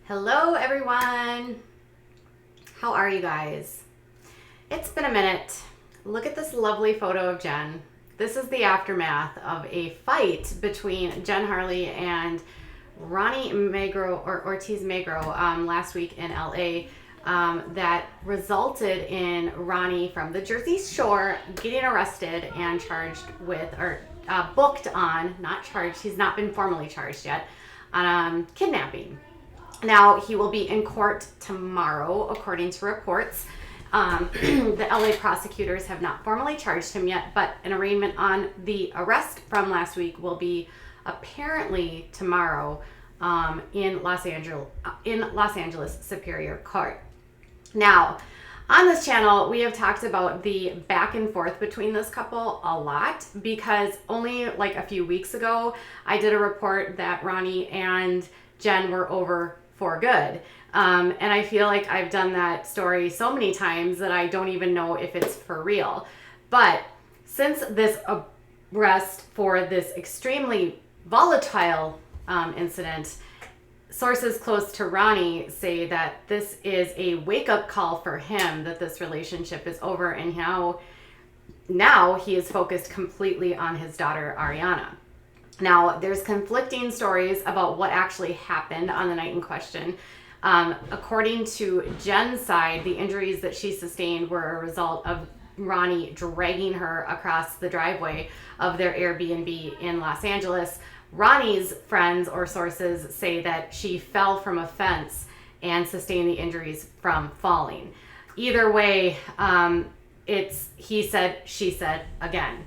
Hello everyone! How are you guys? It's been a minute. Look at this lovely photo of Jen. This is the aftermath of a fight between Jen Harley and Ronnie Magro or Ortiz Magro last week in LA that resulted in Ronnie from the Jersey Shore getting arrested and charged with, or booked on, not charged, he's not been formally charged yet, on kidnapping. Now, he will be in court tomorrow, according to reports. The LA prosecutors have not formally charged him yet, but an arraignment on the arrest from last week will be apparently tomorrow in Los Angeles Superior Court. Now, on this channel, we have talked about the back and forth between this couple a lot because only like a few weeks ago, I did a report that Ronnie and Jen were over for good. And I feel like I've done that story so many times that I don't even know if it's for real. But since this arrest for this extremely volatile incident, sources close to Ronnie say that this is a wake-up call for him, that this relationship is over, and now he is focused completely on his daughter, Ariana. Now, there's conflicting stories about what actually happened on the night in question. According to Jen's side, the injuries that she sustained were a result of Ronnie dragging her across the driveway of their Airbnb in Los Angeles. Ronnie's friends or sources say that she fell from a fence and sustained the injuries from falling. Either way, it's he said, she said again.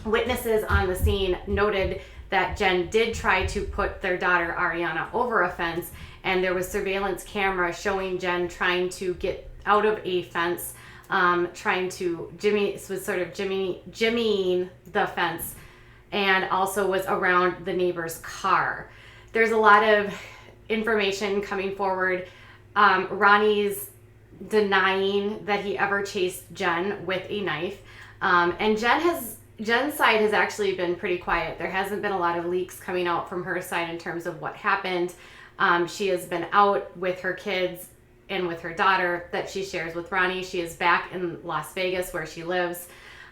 Witnesses on the scene noted that Jen did try to put their daughter Ariana over a fence, and there was surveillance camera showing Jen trying to get out of a fence, jimmying the fence, and also was around the neighbor's car. There's a lot of information coming forward. Ronnie's denying that he ever chased Jen with a knife, and Jen's side has actually been pretty quiet. There hasn't been a lot of leaks coming out from her side in terms of what happened. She has been out with her kids and with her daughter that she shares with Ronnie. She is back in Las Vegas where she lives.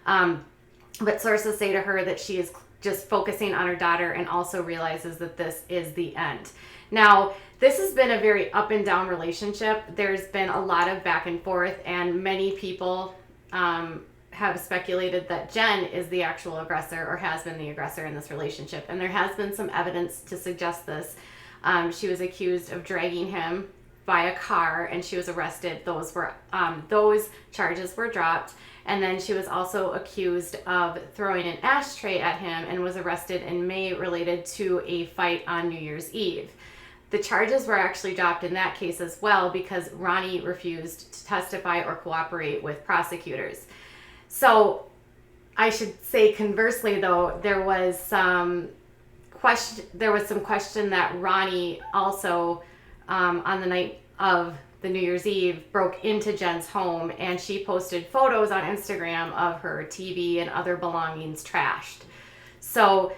But sources say to her that she is just focusing on her daughter and also realizes that this is the end. Now, this has been a very up and down relationship. There's been a lot of back and forth, and many people have speculated that Jen is the actual aggressor or has been the aggressor in this relationship. And there has been some evidence to suggest this. She was accused of dragging him by a car and she was arrested. Those charges were dropped. And then she was also accused of throwing an ashtray at him and was arrested in May related to a fight on New Year's Eve. The charges were actually dropped in that case as well because Ronnie refused to testify or cooperate with prosecutors. So I should say conversely though, there was some question that Ronnie also on the night of the New Year's Eve broke into Jen's home, and she posted photos on Instagram of her TV and other belongings trashed. So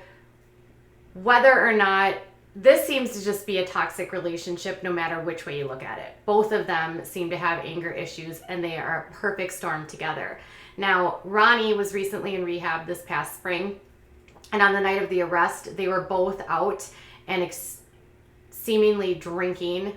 whether or not this seems to just be a toxic relationship, no matter which way you look at it. Both of them seem to have anger issues and they are a perfect storm together. Now, Ronnie was recently in rehab this past spring, and on the night of the arrest, they were both out and seemingly drinking.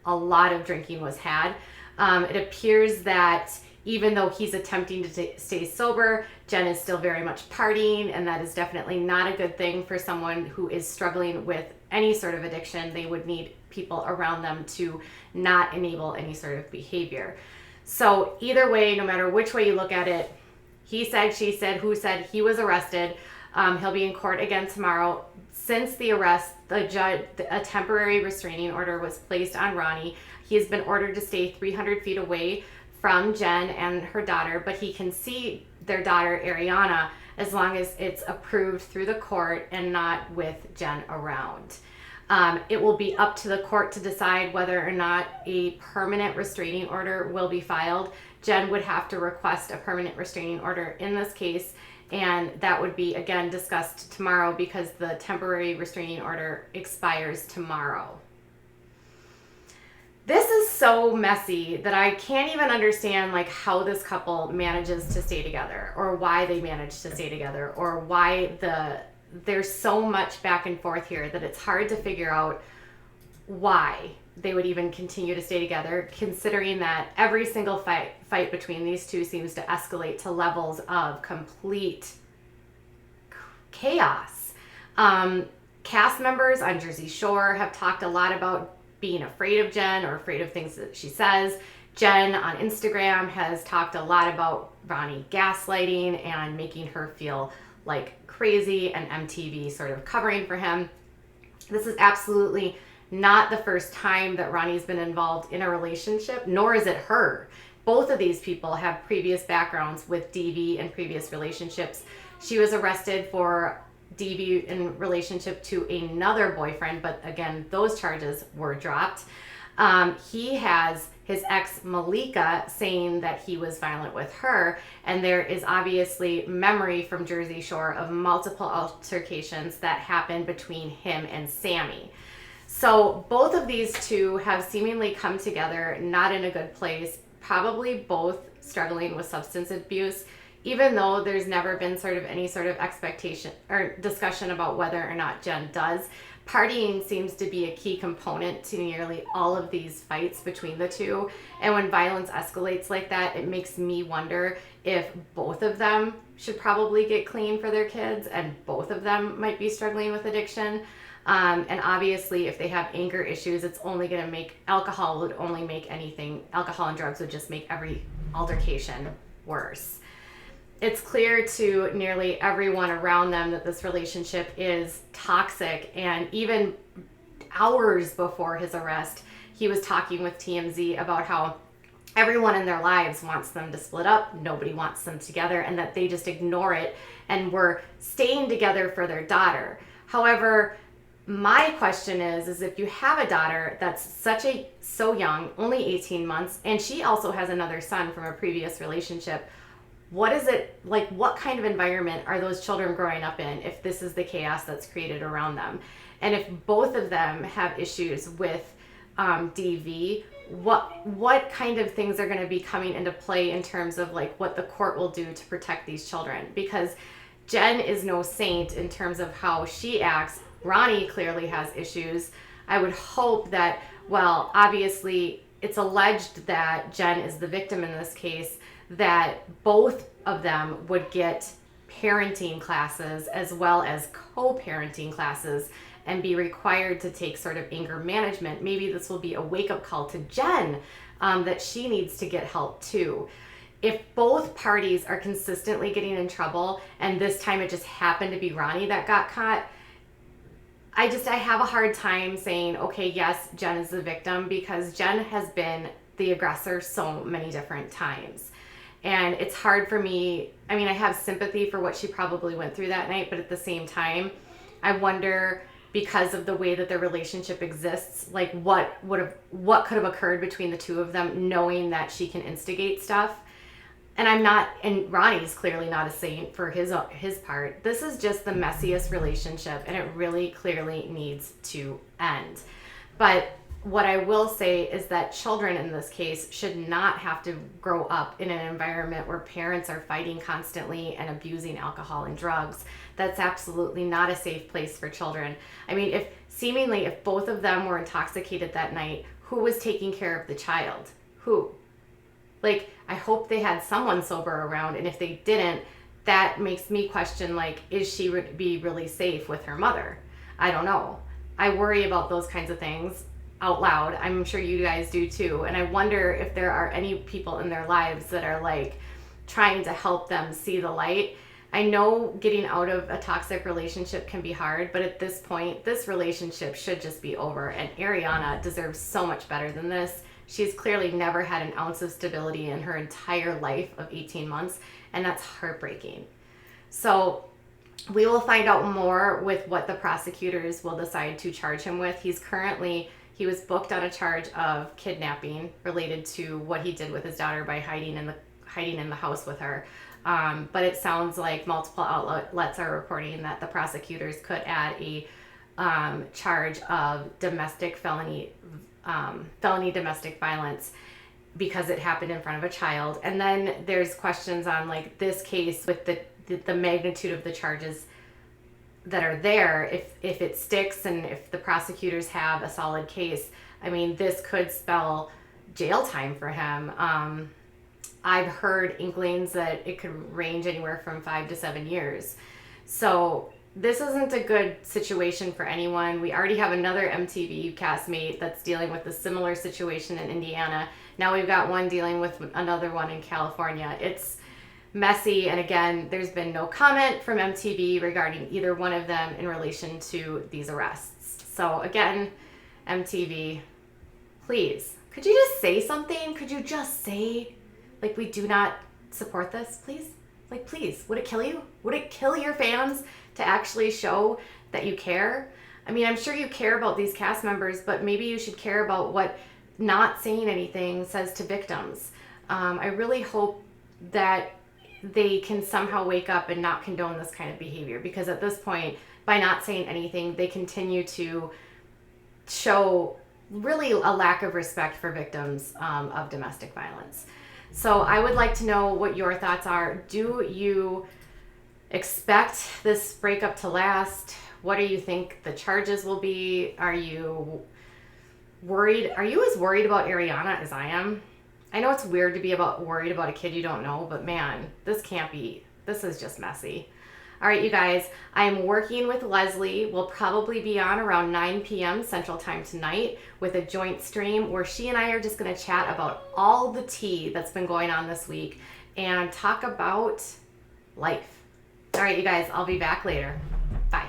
A lot of drinking was had. It appears that even though he's attempting to stay sober, Jen is still very much partying, and that is definitely not a good thing for someone who is struggling with any sort of addiction. They would need people around them to not enable any sort of behavior. So either way, no matter which way you look at it, he said, she said, who said, he was arrested. He'll be in court again tomorrow. Since the arrest, a temporary restraining order was placed on Ronnie. He has been ordered to stay 300 feet away from Jen and her daughter, but he can see their daughter, Ariana, as long as it's approved through the court and not with Jen around. It will be up to the court to decide whether or not a permanent restraining order will be filed. Jen would have to request a permanent restraining order in this case, and that would be again discussed tomorrow because the temporary restraining order expires tomorrow. This is so messy that I can't even understand like how this couple manages to stay together, or why they manage to stay together, or why there's so much back and forth here that it's hard to figure out why they would even continue to stay together, considering that every single fight between these two seems to escalate to levels of complete chaos. Cast members on Jersey Shore have talked a lot about being afraid of Jen, or afraid of things that she says. Jen on Instagram has talked a lot about Ronnie gaslighting and making her feel like crazy, and MTV sort of covering for him. This is absolutely not the first time that Ronnie's been involved in a relationship, nor is it her. Both of these people have previous backgrounds with DV and previous relationships. She was arrested for DV in relationship to another boyfriend, but again, those charges were dropped. He has his ex Malika saying that he was violent with her, and there is obviously memory from Jersey Shore of multiple altercations that happened between him and Sammy. So both of these two have seemingly come together not in a good place, probably both struggling with substance abuse, even though there's never been sort of any sort of expectation or discussion about whether or not Jen does. Partying seems to be a key component to nearly all of these fights between the two. And when violence escalates like that, it makes me wonder if both of them should probably get clean for their kids, and both of them might be struggling with addiction. And obviously, if they have anger issues, it's only going to make alcohol and drugs would just make every altercation worse. It's clear to nearly everyone around them that this relationship is toxic, and even hours before his arrest, he was talking with TMZ about how everyone in their lives wants them to split up, nobody wants them together, and that they just ignore it and were staying together for their daughter. However, my question is if you have a daughter that's so young, only 18 months, and she also has another son from a previous relationship, what is it like? What kind of environment are those children growing up in if this is the chaos that's created around them? And if both of them have issues with DV, what kind of things are going to be coming into play in terms of like what the court will do to protect these children? Because Jen is no saint in terms of how she acts. Ronnie clearly has issues. I would hope that, well, obviously it's alleged that Jen is the victim in this case, that both of them would get parenting classes as well as co-parenting classes and be required to take sort of anger management. Maybe this will be a wake-up call to Jen that she needs to get help too. If both parties are consistently getting in trouble, and this time it just happened to be Ronnie that got caught, I have a hard time saying, okay, yes, Jen is the victim, because Jen has been the aggressor so many different times. And it's hard for me. I mean, I have sympathy for what she probably went through that night, but at the same time, I wonder, because of the way that their relationship exists, like what could have occurred between the two of them, knowing that she can instigate stuff. And Ronnie's clearly not a saint for his part. This is just the messiest relationship, and it really clearly needs to end. But what I will say is that children in this case should not have to grow up in an environment where parents are fighting constantly and abusing alcohol and drugs. That's absolutely not a safe place for children. I mean, if both of them were intoxicated that night, who was taking care of the child? Who? Like, I hope they had someone sober around, and if they didn't, that makes me question, like, is she be really safe with her mother? I don't know. I worry about those kinds of things out loud. I'm sure you guys do too. And I wonder if there are any people in their lives that are like trying to help them see the light. I know getting out of a toxic relationship can be hard, but at this point, this relationship should just be over. And Ariana deserves so much better than this. She's clearly never had an ounce of stability in her entire life of 18 months, and that's heartbreaking. So we will find out more with what the prosecutors will decide to charge him with. He was booked on a charge of kidnapping related to what he did with his daughter by hiding in the house with her. But it sounds like multiple outlets are reporting that the prosecutors could add a charge of domestic felony felony domestic violence because it happened in front of a child. And then there's questions on like this case with the magnitude of the charges that are there. If it sticks and if the prosecutors have a solid case, I mean, this could spell jail time for him. I've heard inklings that it could range anywhere from 5 to 7 years. So this isn't a good situation for anyone. We already have another MTV castmate that's dealing with a similar situation in Indiana. Now we've got one dealing with another one in California. It's messy, and again, there's been no comment from MTV regarding either one of them in relation to these arrests. So again, MTV, please, could you just say something? Could you just say, like, we do not support this, please? Like, please, would it kill you? Would it kill your fans to actually show that you care? I mean, I'm sure you care about these cast members, but maybe you should care about what not saying anything says to victims. I really hope that they can somehow wake up and not condone this kind of behavior, because at this point, by not saying anything, they continue to show really a lack of respect for victims of domestic violence. So I would like to know what your thoughts are. Do you expect this breakup to last? What do you think the charges will be? Are you worried? Are you as worried about Ariana as I am? I know it's weird to be worried about a kid you don't know, but man, this is just messy. All right, you guys, I'm working with Leslie. We'll probably be on around 9 p.m. Central Time tonight with a joint stream where she and I are just going to chat about all the tea that's been going on this week and talk about life. All right, you guys, I'll be back later. Bye.